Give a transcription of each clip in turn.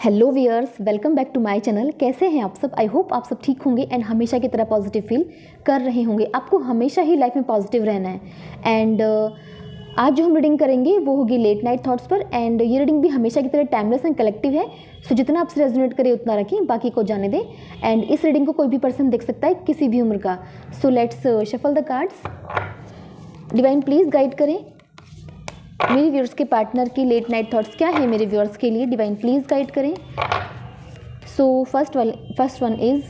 Hello viewers, welcome back to my channel. कैसे हैं आप सब? आई होप आप सब ठीक होंगे एंड हमेशा की तरह पॉजिटिव फील कर रहे होंगे। आपको हमेशा ही लाइफ में पॉजिटिव रहना है। एंड आज जो हम रीडिंग करेंगे वो होगी लेट नाइट थॉट्स पर। एंड ये रीडिंग भी हमेशा की तरह टाइमलेस एंड कलेक्टिव है। सो जितना आपसे रेजोनेट करे उतना रखें, बाकी को जाने दें। एंड इस रीडिंग को कोई भी पर्सन देख सकता है, किसी भी उम्र का। So let's shuffle the cards. Divine please guide करें मेरे व्यूअर्स के पार्टनर की लेट नाइट थॉट्स क्या है मेरे व्यूअर्स के लिए। डिवाइन प्लीज़ गाइड करें। So first one is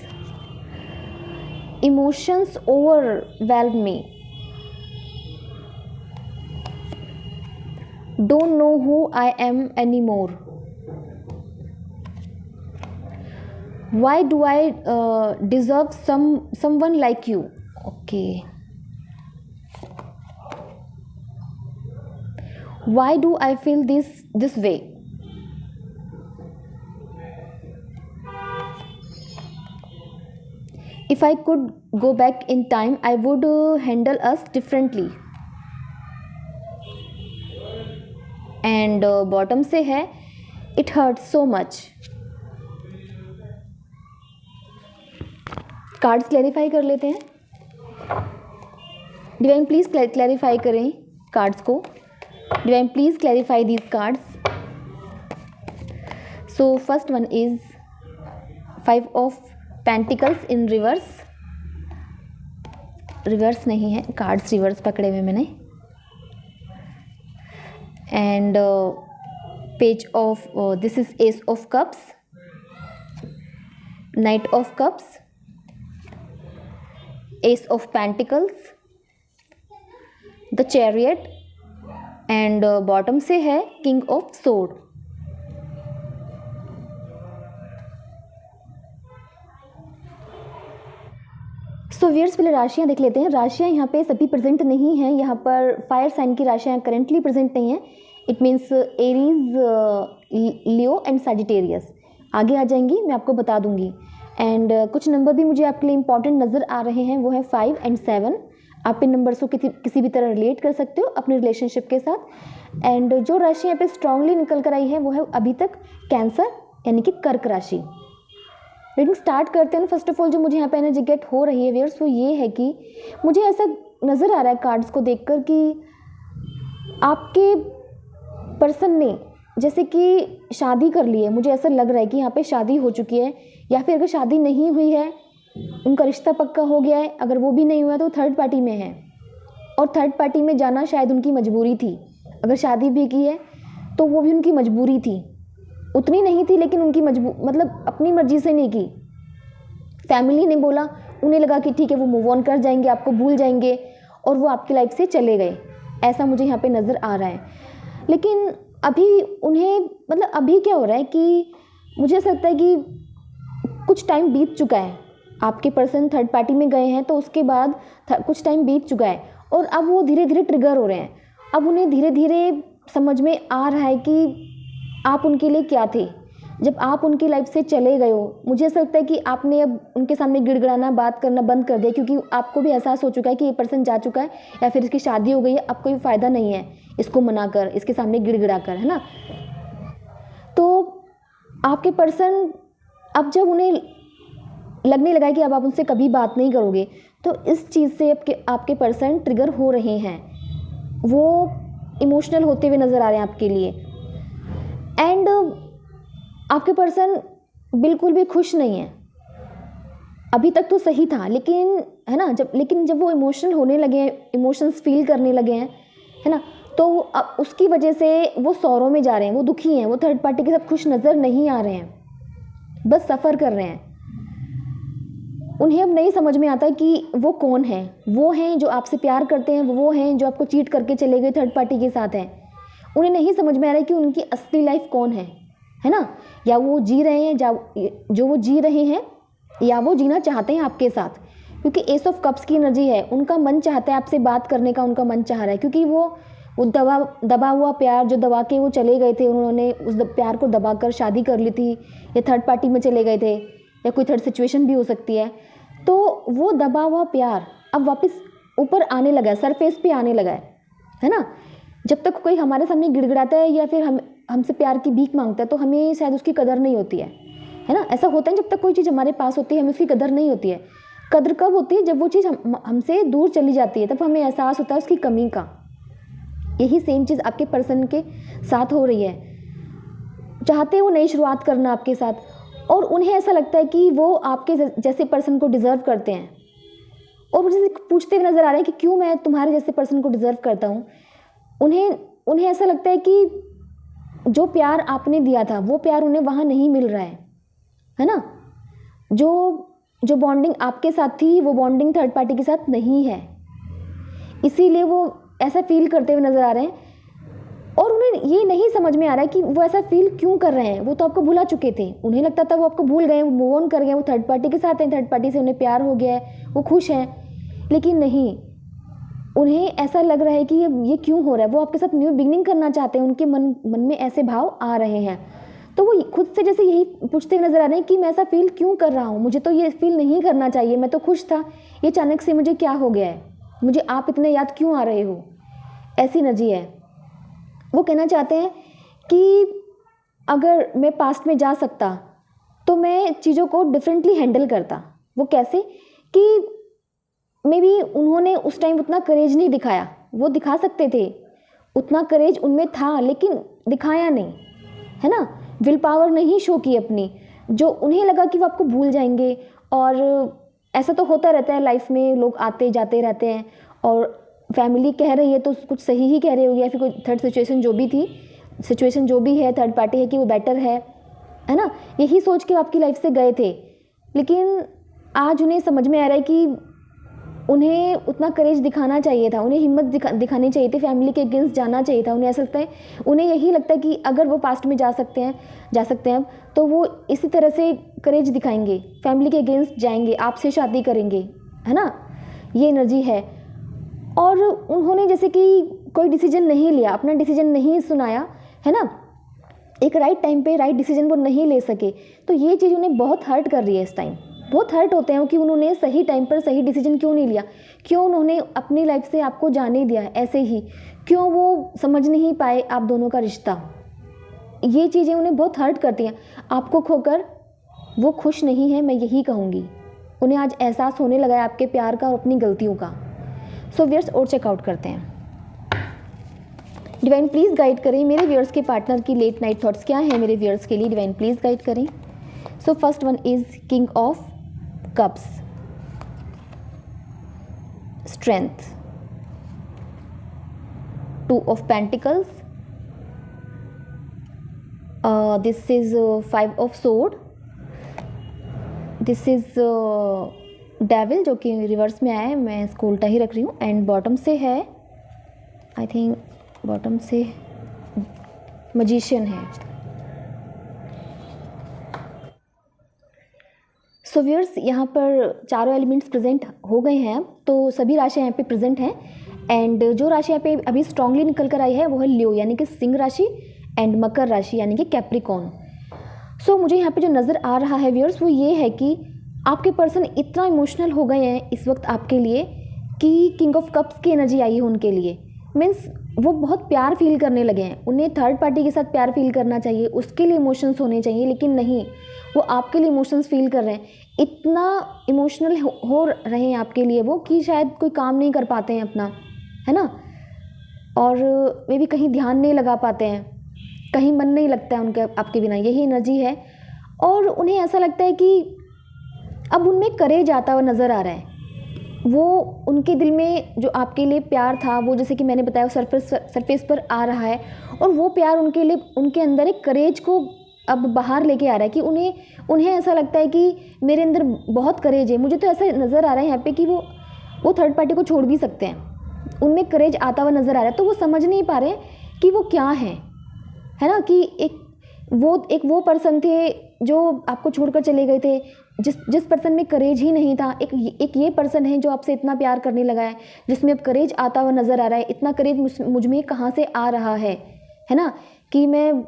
emotions overwhelm me, don't know who I am any more, why do I deserve someone like you. Okay, why do I feel this way? If I could go back in time, I would handle us differently. And bottom से है it hurts so much. Cards clarify कर लेते हैं। Divine please clarify करें cards को। Divine, please clarify these cards. So first one is Five of Pentacles in reverse. Reverse नहीं है, cards reverse पकड़े हुए मैंने। And page of this is S of cups, night of cups, S of pentacles, the chariot and bottom से है king of sword. So viewers, पहले राशियां देख लेते हैं। राशियां यहाँ पे सभी प्रेजेंट नहीं हैं। यहाँ पर फायर साइन की राशियां करेंटली प्रेजेंट नहीं हैं। It means Aries, Leo and Sagittarius आगे आ जाएंगी, मैं आपको बता दूंगी। एंड कुछ नंबर भी मुझे आपके लिए इंपॉर्टेंट नज़र आ रहे हैं, वो है 5 एंड 7। आप इन नंबर्स को किसी भी तरह रिलेट कर सकते हो अपने रिलेशनशिप के साथ। एंड जो राशि यहाँ पे स्ट्रांगली निकल कर आई है वो है अभी तक कैंसर यानी कि कर्क राशि। रीडिंग स्टार्ट करते हैं। फर्स्ट ऑफ ऑल जो मुझे यहाँ पे एनर्जी गेट हो रही है व्यूअर्स, वो ये है कि मुझे ऐसा नज़र आ रहा है कार्ड्स को देखकर कि आपके पर्सन ने जैसे कि शादी कर ली है। मुझे ऐसा लग रहा है कि यहाँ पे शादी हो चुकी है, या फिर अगर शादी नहीं हुई है उनका रिश्ता पक्का हो गया है। अगर वो भी नहीं हुआ तो थर्ड पार्टी में है, और थर्ड पार्टी में जाना शायद उनकी मजबूरी थी। अगर शादी भी की है तो वो भी उनकी मजबूरी थी, उतनी नहीं थी लेकिन उनकी मतलब अपनी मर्जी से नहीं की। फैमिली ने बोला, उन्हें लगा कि ठीक है वो मूव ऑन कर जाएंगे, आपको भूल जाएंगे, और वो आपकी लाइफ से चले गए। ऐसा मुझे यहाँ पे नज़र आ रहा है। लेकिन अभी उन्हें मतलब अभी क्या हो रहा है कि मुझे ऐसा लगता है कि कुछ टाइम बीत चुका है। आपके पर्सन थर्ड पार्टी में गए हैं तो उसके बाद कुछ टाइम बीत चुका है, और अब वो धीरे धीरे ट्रिगर हो रहे हैं। अब उन्हें धीरे धीरे समझ में आ रहा है कि आप उनके लिए क्या थे जब आप उनकी लाइफ से चले गए हो। मुझे ऐसा लगता है कि आपने अब उनके सामने गिड़गिड़ाना, बात करना बंद कर दिया, क्योंकि आपको भी एहसास हो चुका है कि ये पर्सन जा चुका है या फिर इसकी शादी हो गई है। अब कोई फ़ायदा नहीं है इसको मनाकर, इसके सामने गिड़गिड़ा कर, है ना। तो आपके पर्सन अब जब उन्हें लगने लगा है कि अब आप उनसे कभी बात नहीं करोगे, तो इस चीज़ से आपके पर्सन ट्रिगर हो रहे हैं। वो इमोशनल होते हुए नज़र आ रहे हैं आपके लिए। एंड आपके पर्सन बिल्कुल भी खुश नहीं है। अभी तक तो सही था, लेकिन है ना, जब वो इमोशनल होने लगे हैं, इमोशंस फील करने लगे हैं, है ना, तो उसकी वजह से वो सौरों में जा रहे हैं, वो दुखी हैं, वो थर्ड पार्टी के साथ खुश नज़र नहीं आ रहे हैं, बस सफ़र कर रहे हैं। उन्हें अब नहीं समझ में आता कि वो कौन है। वो हैं जो आपसे प्यार करते हैं, वो हैं जो आपको चीट करके चले गए, थर्ड पार्टी के साथ हैं। उन्हें नहीं समझ में आ रहा है कि उनकी असली लाइफ कौन है ना। या वो जी रहे हैं जो वो जी रहे हैं, या वो जीना चाहते हैं आपके साथ, क्योंकि एस ऑफ कप्स की एनर्जी है। उनका मन चाहता है आपसे बात करने का, उनका मन चाह रहा है, क्योंकि वो दबा हुआ प्यार जो दबा के वो चले गए थे, उन्होंने उस प्यार को दबा कर शादी कर ली थी, या थर्ड पार्टी में चले गए थे, या कोई थर्ड सिचुएशन भी हो सकती है। तो वो दबा हुआ प्यार अब वापस ऊपर आने लगा है, सरफेस पे आने लगा है ना। जब तक कोई हमारे सामने गिड़गिड़ाता है या फिर हमसे प्यार की भीख मांगता है तो हमें शायद उसकी कदर नहीं होती है ना। ऐसा होता है जब तक कोई चीज़ हमारे पास होती है हमें उसकी कदर नहीं होती है। कदर कब होती है? जब वो चीज़ हमसे दूर चली जाती है, तब हमें एहसास होता है उसकी कमी का। यही सेम चीज़ आपके पर्सन के साथ हो रही है। चाहते हैं वो नई शुरुआत करना आपके साथ, और उन्हें ऐसा लगता है कि वो आपके जैसे पर्सन को डिज़र्व करते हैं, और मुझे पूछते हुए नज़र आ रहे हैं कि क्यों मैं तुम्हारे जैसे पर्सन को डिज़र्व करता हूँ। उन्हें ऐसा लगता है कि जो प्यार आपने दिया था वो प्यार उन्हें वहाँ नहीं मिल रहा है ना। जो बॉन्डिंग आपके साथ थी वो बॉन्डिंग थर्ड पार्टी के साथ नहीं है, इसीलिए वो ऐसा फील करते हुए नज़र आ रहे हैं। और उन्हें ये नहीं समझ में आ रहा है कि वो ऐसा फील क्यों कर रहे हैं। वो तो आपको भुला चुके थे, उन्हें लगता था वो आपको भूल गए, वो मूव ऑन कर गए, वो थर्ड पार्टी के साथ हैं, थर्ड पार्टी से उन्हें प्यार हो गया है, वो खुश हैं। लेकिन नहीं, उन्हें ऐसा लग रहा है कि ये क्यों हो रहा है। वो आपके साथ न्यू बिगनिंग करना चाहते हैं, उनके मन में ऐसे भाव आ रहे हैं। तो वो खुद से जैसे यही पूछते हुए नज़र आ रहे हैं कि मैं ऐसा फील क्यों कर रहा हूँ, मुझे तो ये फील नहीं करना चाहिए, मैं तो खुश था, ये अचानक से मुझे क्या हो गया है, मुझे आप इतने याद क्यों आ रहे हो। ऐसी एनर्जी है। वो कहना चाहते हैं कि अगर मैं पास्ट में जा सकता तो मैं चीज़ों को डिफरेंटली हैंडल करता। वो कैसे? कि मे बी उन्होंने उस टाइम उतना करेज नहीं दिखाया। वो दिखा सकते थे, उतना करेज उनमें था, लेकिन दिखाया नहीं, है ना। विल पावर नहीं शो की अपनी, जो उन्हें लगा कि वो आपको भूल जाएंगे। और ऐसा तो होता रहता है लाइफ में, लोग आते जाते रहते हैं, और फैमिली कह रही है तो कुछ सही ही कह रही होगी, या फिर कोई थर्ड सिचुएशन जो भी है, थर्ड पार्टी है कि वो बेटर है ना। यही सोच के आपकी लाइफ से गए थे, लेकिन आज उन्हें समझ में आ रहा है कि उन्हें उतना करेज दिखाना चाहिए था, उन्हें हिम्मत दिखानी चाहिए थी, फैमिली के अगेंस्ट जाना चाहिए था। उन्हें ऐसा लगता है, उन्हें यही लगता है कि अगर वो पास्ट में जा सकते हैं तो वो इसी तरह से करेज दिखाएंगे, फैमिली के अगेंस्ट जाएंगे, आपसे शादी करेंगे, है ना। ये एनर्जी है। और उन्होंने जैसे कि कोई डिसीजन नहीं लिया, अपना डिसीजन नहीं सुनाया, है ना। एक राइट टाइम पे राइट डिसीजन वो नहीं ले सके, तो ये चीज़ उन्हें बहुत हर्ट कर रही है इस टाइम। बहुत हर्ट होते हैं कि उन्होंने सही टाइम पर सही डिसीजन क्यों नहीं लिया, क्यों उन्होंने अपनी लाइफ से आपको जाने दिया ऐसे ही, क्यों वो समझ नहीं पाए आप दोनों का रिश्ता। ये चीज़ें उन्हें बहुत हर्ट करती हैं। आपको खोकर वो खुश नहीं है, मैं यही कहूँगी। उन्हें आज एहसास होने लगा है आपके प्यार का और अपनी गलतियों का। सो व्यूअर्स, और चेकआउट करते हैं। डिवाइन प्लीज़ गाइड करें मेरे व्यूअर्स के पार्टनर की लेट नाइट थॉट्स क्या है मेरे व्यूअर्स के लिए। डिवाइन प्लीज़ गाइड करें। So first one is king of cups, strength, two of pentacles, this is five of sword, this is devil जो कि रिवर्स में आया है, मैं इसको उल्टा ही रख रही हूँ। एंड बॉटम से है, आई थिंक बॉटम से मजिशियन है। सो व्यूअर्स, यहाँ पर चारों एलिमेंट्स प्रेजेंट हो गए हैं, तो सभी राशियाँ यहाँ पे प्रेजेंट हैं। एंड जो राशि यहाँ पे अभी स्ट्रांगली निकल कर आई है वो है लियो यानी कि सिंह राशि, एंड मकर राशि यानी कि कैप्रिकॉर्न। सो मुझे यहाँ पे जो नज़र आ रहा है व्यूअर्स वो ये है कि आपके पर्सन इतना इमोशनल हो गए हैं इस वक्त आपके लिए कि किंग ऑफ कप्स की एनर्जी आई है उनके लिए। मीन्स वो बहुत प्यार फील करने लगे हैं। उन्हें थर्ड पार्टी के साथ प्यार फील करना चाहिए, उसके लिए इमोशंस होने चाहिए, लेकिन नहीं, वो आपके लिए इमोशंस फील कर रहे हैं। इतना इमोशनल हो रहे हैं आपके लिए वो कि शायद कोई काम नहीं कर पाते हैं अपना, है ना। और वे भी कहीं ध्यान नहीं लगा पाते हैं, कहीं मन नहीं लगता है उनके आपके बिना, यही एनर्जी है। और उन्हें ऐसा लगता है कि अब उनमें करेज आता हुआ नज़र आ रहा है। वो उनके दिल में जो आपके लिए प्यार था वो, जैसे कि मैंने बताया, सरफेस पर आ रहा है, और वो प्यार उनके लिए, उनके अंदर एक करेज को अब बाहर लेके आ रहा है कि उन्हें ऐसा लगता है कि मेरे अंदर बहुत करेज है। मुझे तो ऐसा नज़र आ रहा है यहाँ पे कि वो थर्ड पार्टी को छोड़ भी सकते हैं, उनमें करेज आता हुआ नज़र आ रहा है। तो वो समझ नहीं पा रहे कि वो क्या है ना। कि एक वो पर्सन थे जो आपको छोड़कर चले गए थे, जिस पर्सन में करेज ही नहीं था। एक ये पर्सन है जो आपसे इतना प्यार करने लगा है, जिसमें अब करेज आता हुआ नज़र आ रहा है। इतना करेज मुझ में कहाँ से आ रहा है ना, कि मैं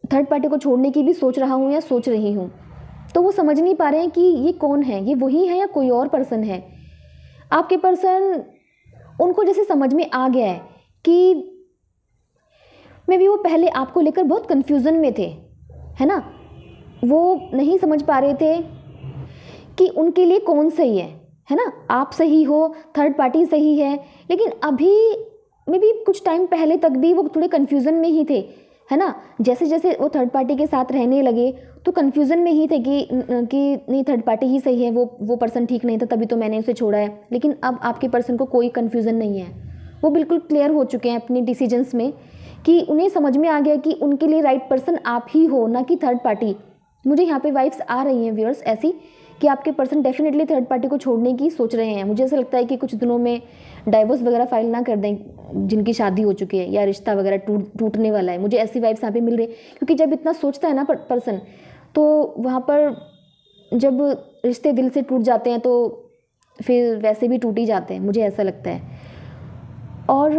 थर्ड पार्टी को छोड़ने की भी सोच रहा हूँ या सोच रही हूँ। तो वो समझ नहीं पा रहे हैं कि ये कौन है, ये वही है या कोई और पर्सन है। आपके पर्सन, उनको जैसे समझ में आ गया है कि मे बी वो पहले आपको लेकर बहुत कन्फ्यूज़न में थे, है ना, वो नहीं समझ पा रहे थे कि उनके लिए कौन सही है ना, आप सही हो, थर्ड पार्टी सही है। लेकिन अभी मे बी कुछ टाइम पहले तक भी वो थोड़े कन्फ्यूज़न में ही थे, है ना। जैसे जैसे वो थर्ड पार्टी के साथ रहने लगे तो कन्फ्यूज़न में ही थे कि नहीं थर्ड पार्टी ही सही है, वो पर्सन ठीक नहीं था तभी तो मैंने उसे छोड़ा है। लेकिन अब आपके पर्सन को कोई कन्फ्यूज़न नहीं है, वो बिल्कुल क्लियर हो चुके हैं अपने डिसीजंस में कि उन्हें समझ में आ गया कि उनके लिए राइट पर्सन आप ही हो, ना कि थर्ड पार्टी। मुझे यहाँ पे वाइब्स आ रही हैं व्यूअर्स ऐसी कि आपके पर्सन डेफिनेटली थर्ड पार्टी को छोड़ने की सोच रहे हैं। मुझे ऐसा लगता है कि कुछ दिनों में डाइवोर्स वगैरह फाइल ना कर दें जिनकी शादी हो चुकी है या रिश्ता वगैरह टूटने वाला है। मुझे ऐसी वाइब्स यहाँ पे मिल रही है, क्योंकि जब इतना सोचता है ना पर्सन तो वहाँ पर जब रिश्ते दिल से टूट जाते हैं तो फिर वैसे भी टूट ही जाते हैं, मुझे ऐसा लगता है। और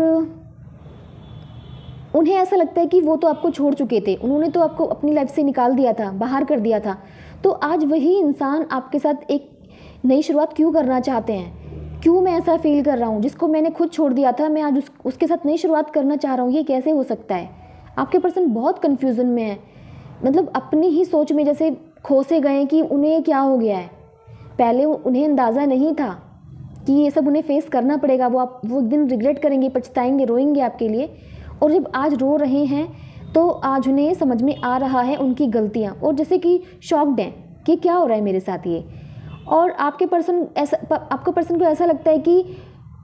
उन्हें ऐसा लगता है कि वो तो आपको छोड़ चुके थे, उन्होंने तो आपको अपनी लाइफ से निकाल दिया था, बाहर कर दिया था, तो आज वही इंसान आपके साथ एक नई शुरुआत क्यों करना चाहते हैं। क्यों मैं ऐसा फील कर रहा हूँ, जिसको मैंने खुद छोड़ दिया था मैं आज उसके साथ नई शुरुआत करना चाह रहा हूँ, ये कैसे हो सकता है। आपके पर्सन बहुत कन्फ्यूज़न में है, मतलब अपनी ही सोच में जैसे खो से गए कि उन्हें क्या हो गया है। पहले उन्हें अंदाज़ा नहीं था कि ये सब उन्हें फेस करना पड़ेगा, वो एक दिन रिग्रेट करेंगे, पछताएंगे, रोएंगे आपके लिए। और जब आज रो रहे हैं तो आज उन्हें समझ में आ रहा है उनकी गलतियाँ, और जैसे कि शॉक्ड हैं कि क्या हो रहा है मेरे साथ ये। और आपके पर्सन आपका पर्सन को ऐसा लगता है कि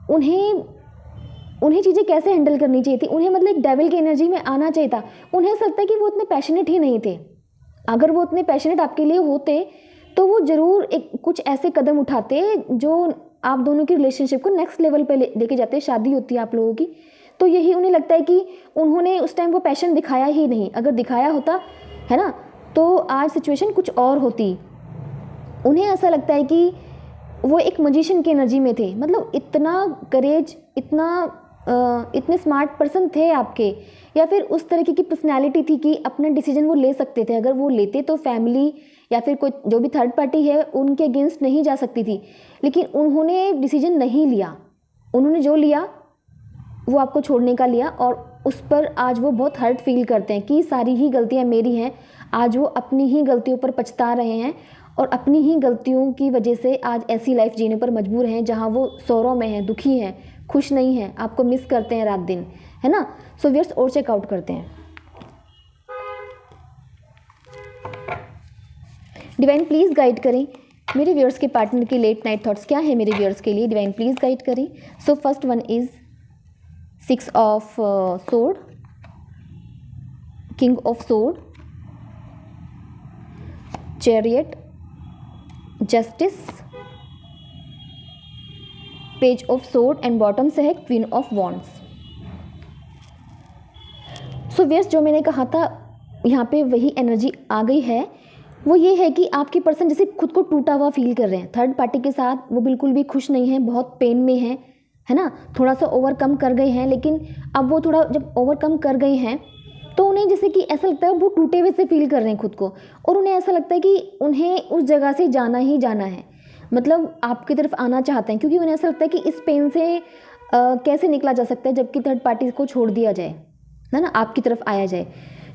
उन्हें चीज़ें कैसे हैंडल करनी चाहिए थी, उन्हें मतलब एक डेविल की एनर्जी में आना चाहिए था। उन्हें ऐसा लगता है कि वो उतने पैशनेट ही नहीं थे। अगर वो उतने पैशनेट आपके लिए होते तो वो ज़रूर कुछ ऐसे कदम उठाते जो आप दोनों की रिलेशनशिप को नेक्स्ट लेवल पे लेके जाते। शादी होती है आप लोगों की, तो यही उन्हें लगता है कि उन्होंने उस टाइम वो पैशन दिखाया ही नहीं। अगर दिखाया होता, है ना, तो आज सिचुएशन कुछ और होती। उन्हें ऐसा लगता है कि वो एक मजिशियन की एनर्जी में थे, मतलब इतना करेज, इतने स्मार्ट पर्सन थे आपके, या फिर उस तरीके की पर्सनैलिटी थी कि अपना डिसीजन वो ले सकते थे। अगर वो लेते तो फैमिली या फिर कोई जो भी थर्ड पार्टी है उनके अगेंस्ट नहीं जा सकती थी। लेकिन उन्होंने डिसीजन नहीं लिया, उन्होंने जो लिया वो आपको छोड़ने का लिया, और उस पर आज वो बहुत हर्ट फील करते हैं कि सारी ही गलतियां मेरी हैं। आज वो अपनी ही गलतियों पर पछता रहे हैं और अपनी ही गलतियों की वजह से आज ऐसी लाइफ जीने पर मजबूर हैं जहां वो सौरों में हैं, दुखी हैं, खुश नहीं हैं, आपको मिस करते हैं रात दिन, है ना। सो व्यूअर्स और चेकआउट करते हैं। डिवाइन प्लीज़ गाइड करें मेरे व्यूअर्स के पार्टनर की लेट नाइट थॉट्स क्या है मेरे व्यूअर्स के लिए। डिवाइन प्लीज़ गाइड करें। So first one is 6 of sword, king of sword, chariot, justice, page of sword and bottom से है queen of wands। So viewers जो मैंने कहा था यहाँ पे वही एनर्जी आ गई है। वो ये है कि आपके पर्सन जैसे खुद को टूटा हुआ फील कर रहे हैं थर्ड पार्टी के साथ, वो बिल्कुल भी खुश नहीं है, बहुत पेन में है ना। थोड़ा सा ओवरकम कर गए हैं, लेकिन अब वो थोड़ा जब ओवरकम कर गए हैं तो उन्हें जैसे कि ऐसा लगता है वो टूटे हुए से फील कर रहे हैं खुद को, और उन्हें ऐसा लगता है कि उन्हें उस जगह से जाना ही जाना है, मतलब आपकी तरफ आना चाहते हैं, क्योंकि उन्हें ऐसा लगता है कि इस पेन से कैसे निकला जा सकता है जबकि थर्ड पार्टी को छोड़ दिया जाए, है ना, आपकी तरफ आया जाए।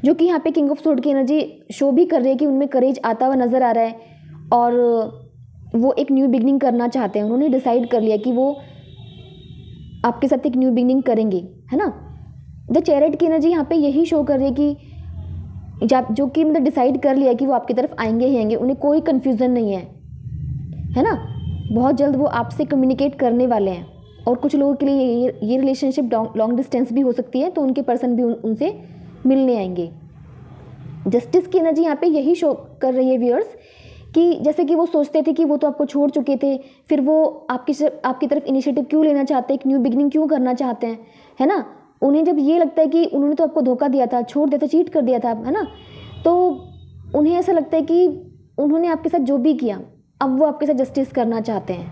जो कि यहाँ पे किंग ऑफ सोर्ड की एनर्जी शो भी कर रही है कि उनमें करेज आता हुआ नज़र आ रहा है, और वो एक न्यू बिगनिंग करना चाहते हैं। उन्होंने डिसाइड कर लिया कि वो आपके साथ एक न्यू बिगनिंग करेंगे, है ना। द चैरियट की एनर्जी यहाँ पे यही शो कर रही है कि जो कि मतलब डिसाइड कर लिया कि वो आपकी तरफ आएंगे ही आएंगे, उन्हें कोई कन्फ्यूज़न नहीं है ना। बहुत जल्द वो आपसे कम्युनिकेट करने वाले हैं, और कुछ लोगों के लिए ये रिलेशनशिप लॉन्ग डिस्टेंस भी हो सकती है, तो उनके पर्सन भी उनसे मिलने आएंगे। जस्टिस की एनर्जी यहाँ पे यही शो कर रही है व्यूअर्स कि जैसे कि वो सोचते थे कि वो तो आपको छोड़ चुके थे, फिर वो आपकी तरफ इनिशिएटिव क्यों लेना चाहते हैं, एक न्यू बिगनिंग क्यों करना चाहते हैं, है ना। उन्हें जब ये लगता है कि उन्होंने तो आपको धोखा दिया था, छोड़ दिया था, चीट कर दिया था, है ना, तो उन्हें ऐसा लगता है कि उन्होंने आपके साथ जो भी किया अब वो आपके साथ जस्टिस करना चाहते हैं,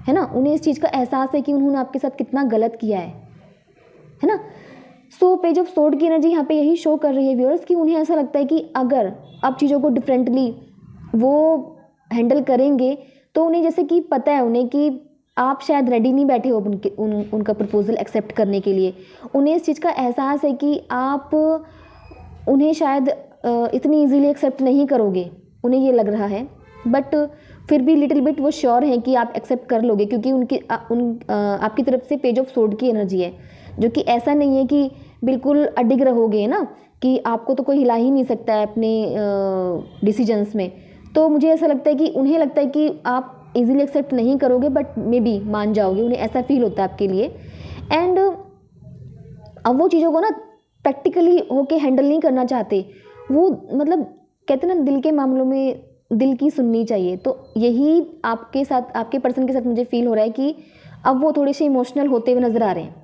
है ना। उन्हें इस चीज़ का एहसास है कि उन्होंने आपके साथ कितना गलत किया है ना। सो पेज ऑफ सोर्ड की एनर्जी यहाँ पे यही शो कर रही है व्यूअर्स कि उन्हें ऐसा लगता है कि अगर अब चीज़ों को डिफरेंटली वो हैंडल करेंगे तो उन्हें जैसे कि पता है उन्हें कि आप शायद रेडी नहीं बैठे हो उनका प्रपोज़ल एक्सेप्ट करने के लिए। उन्हें इस चीज़ का एहसास है कि आप उन्हें शायद इतनी इजीली एक्सेप्ट नहीं करोगे, उन्हें ये लग रहा है, बट फिर भी लिटिल बिट वो श्योर हैं कि आप एक्सेप्ट कर लोगे, क्योंकि आपकी तरफ से पेज ऑफ सोर्ड की एनर्जी है, जो कि ऐसा नहीं है कि बिल्कुल अडिग रहोगे ना, कि आपको तो कोई हिला ही नहीं सकता है अपने डिसीजंस में। तो मुझे ऐसा लगता है कि उन्हें लगता है कि आप इजीली एक्सेप्ट नहीं करोगे, बट मे बी मान जाओगे, उन्हें ऐसा फील होता है आपके लिए। एंड अब वो चीज़ों को ना प्रैक्टिकली होके हैंडल नहीं करना चाहते वो, मतलब कहते हैं ना दिल के मामलों में दिल की सुननी चाहिए। तो यही आपके साथ, आपके पर्सन के साथ मुझे फील हो रहा है कि अब वो थोड़े से इमोशनल होते हुए नज़र आ रहे हैं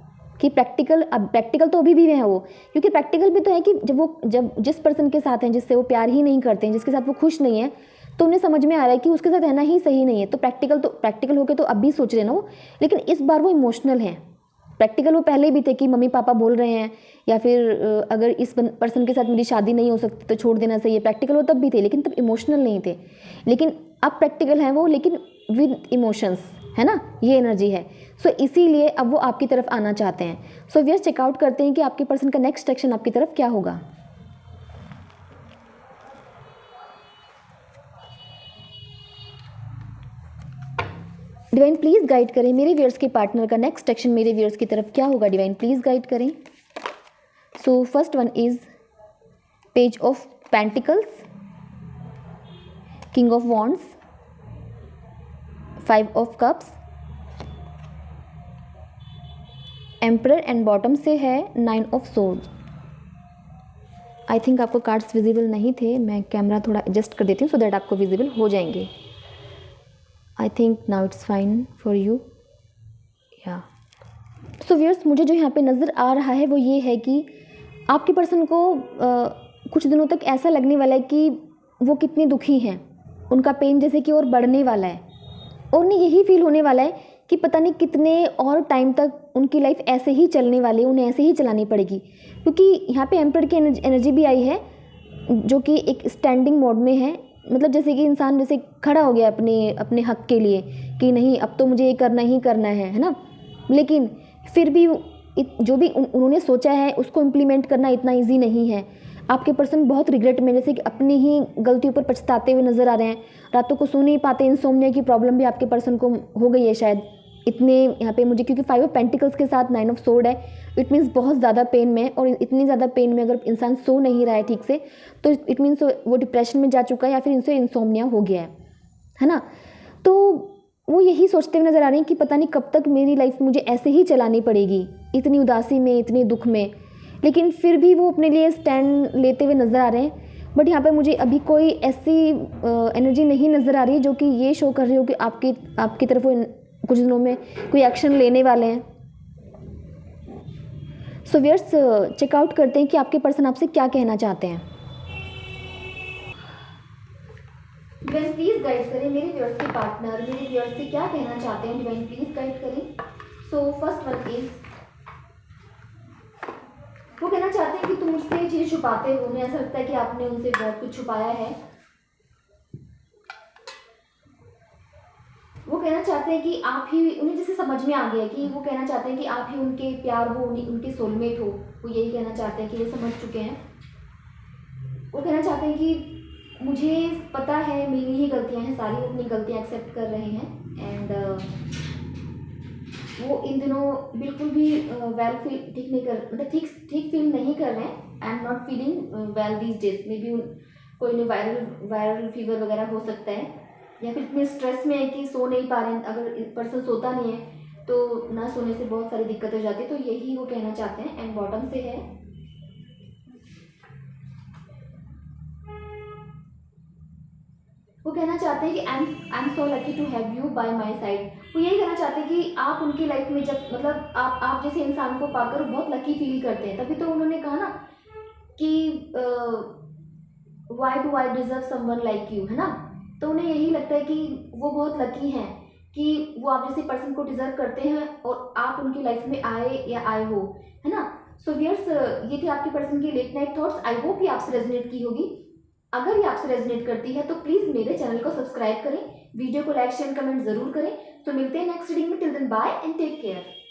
कि प्रैक्टिकल तो अभी भी हैं वो, क्योंकि प्रैक्टिकल भी तो है कि जब जिस पर्सन के साथ हैं जिससे वो प्यार ही नहीं करते हैं, जिसके साथ वो खुश नहीं है, तो उन्हें समझ में आ रहा है कि उसके साथ रहना ही सही नहीं है। तो प्रैक्टिकल होके तो अब भी सोच रहे हैं ना वो, लेकिन इस बार वो इमोशनल हैं। प्रैक्टिकल वो पहले भी थे कि मम्मी पापा बोल रहे हैं, या फिर अगर इस पर्सन के साथ मेरी शादी नहीं हो सकती तो छोड़ देना चाहिए, प्रैक्टिकल वो तब भी थे, लेकिन तब इमोशनल नहीं थे। लेकिन अब प्रैक्टिकल हैं वो, लेकिन विद इमोशंस, है ना, ये एनर्जी है। सो इसीलिए अब वो आपकी तरफ आना चाहते हैं। सो वी चेकआउट करते हैं कि आपके पर्सन का नेक्स्ट एक्शन आपकी तरफ क्या होगा। डिवाइन प्लीज़ गाइड करें मेरे व्यूअर्स के पार्टनर का नेक्स्ट एक्शन मेरे व्यूअर्स की तरफ क्या होगा। डिवाइन प्लीज़ गाइड करें। So first one is page of pentacles, king of wands, 5 of cups, emperor, and bottom से है 9 ऑफ सोर्ड। आई थिंक आपको कार्ड्स विजिबल नहीं थे, मैं कैमरा थोड़ा एडजस्ट कर देती हूँ सो दैट आपको विजिबल हो जाएंगे। I think now it's fine for you. या सो व्यूअर्स, मुझे जो यहाँ पे नज़र आ रहा है वो ये है कि आपके पर्सन को कुछ दिनों तक ऐसा लगने वाला है कि वो कितने दुखी हैं, उनका पेन जैसे कि और बढ़ने वाला है, और उन्हें यही फील होने वाला है कि पता नहीं कितने और टाइम तक उनकी लाइफ ऐसे ही चलने वाली है, उन्हें ऐसे ही चलानी पड़ेगी। क्योंकि यहाँ पे एम्परर की एनर्जी भी आई है, जो कि एक स्टैंडिंग मोड में है, मतलब जैसे कि इंसान जैसे खड़ा हो गया अपने हक के लिए कि नहीं अब तो मुझे ये करना ही करना है ना। लेकिन फिर भी जो भी उन्होंने सोचा है उसको इम्प्लीमेंट करना इतना ईजी नहीं है। आपके पर्सन बहुत रिग्रेट में, जैसे कि अपनी ही गलतियों पर पछताते हुए नज़र आ रहे हैं, रातों को सो नहीं पाते, इनसोम्निया की प्रॉब्लम भी आपके पर्सन को हो गई है शायद इतने यहाँ पे मुझे, क्योंकि 5 ऑफ पेंटिकल्स के साथ 9 ऑफ सोर्ड है, इट मीन्स बहुत ज़्यादा पेन में, और इतनी ज़्यादा पेन में अगर इंसान सो नहीं रहा है ठीक से तो इट मीन्स वो डिप्रेशन में जा चुका है या फिर इनसे इंसोम्निया हो गया है ना। तो वो यही सोचते हुए नज़र आ रहे हैं कि पता नहीं कब तक मेरी लाइफ मुझे ऐसे ही चलानी पड़ेगी, इतनी उदासी में, इतने दुख में। लेकिन फिर भी वो अपने लिए स्टैंड लेते हुए नज़र आ रहे हैं। बट यहाँ पे मुझे अभी कोई ऐसी एनर्जी नहीं नज़र आ रही है जो कि ये शो कर रही हो कि आपकी तरफ वो कुछ दिनों में कोई एक्शन लेने वाले हैं। सो व्यूअर्स, चेकआउट करते हैं कि आपके पर्सन आपसे क्या कहना चाहते हैं। डिवाइन प्लीज गाइड करें मेरे व्यूअर्स के पार्टनर मेरे व्यूअर्स से क्या कहना चाहते हैं। डिवाइन प्लीज गाइड करें। सो फर्स्ट वन इज, वो कहना चाहते हैं कि तुम मुझसे ये चीज़ छुपाते हो, उन्हें ऐसा लगता है कि आपने उनसे बहुत कुछ छुपाया है। वो कहना चाहते हैं कि आप ही, उन्हें जैसे समझ में आ गया कि वो कहना चाहते हैं कि आप ही उनके प्यार हो, उनके सोलमेट हो। वो यही कहना चाहते हैं कि वे समझ चुके हैं। वो कहना चाहते हैं कि मुझे पता है मेरी ही गलतियां हैं सारी, वो अपनी गलतियां एक्सेप्ट कर रहे हैं। एंड वो इन दिनों बिल्कुल भी वेल फील ठीक नहीं कर, मतलब ठीक फील नहीं कर रहे हैं। I am not feeling well these days. May be कोई वायरल फीवर वगैरह हो सकता है, या फिर इतने स्ट्रेस में है कि सो नहीं पा रहे हैं। अगर पर्सन सोता नहीं है तो ना सोने से बहुत सारी दिक्कतें हो जाती है। तो यही वो कहना चाहते हैं। एंड बॉटम से है, वो कहना चाहते हैं कि I am so lucky to have you by my side. वो यही कहना चाहते हैं कि आप उनकी लाइफ में जब, मतलब आप जैसे इंसान को पाकर बहुत लकी फील करते हैं। तभी तो उन्होंने कहा ना कि why do I deserve someone like you, है ना। तो उन्हें यही लगता है कि वो बहुत लकी हैं कि वो आप जैसे पर्सन को डिजर्व करते हैं और आप उनकी लाइफ में आए हो, है ना। सो व्यूअर्स, ये थी आपके पर्सन की late night thoughts. I hope ये आपसे रेजोनेट की होगी। अगर ये आपसे रेजोनेट करती है तो प्लीज़ मेरे चैनल को सब्सक्राइब करें, वीडियो को लाइक शेयर कमेंट ज़रूर करें, तो मिलते हैं नेक्स्ट रीडिंग में, till then bye and take care.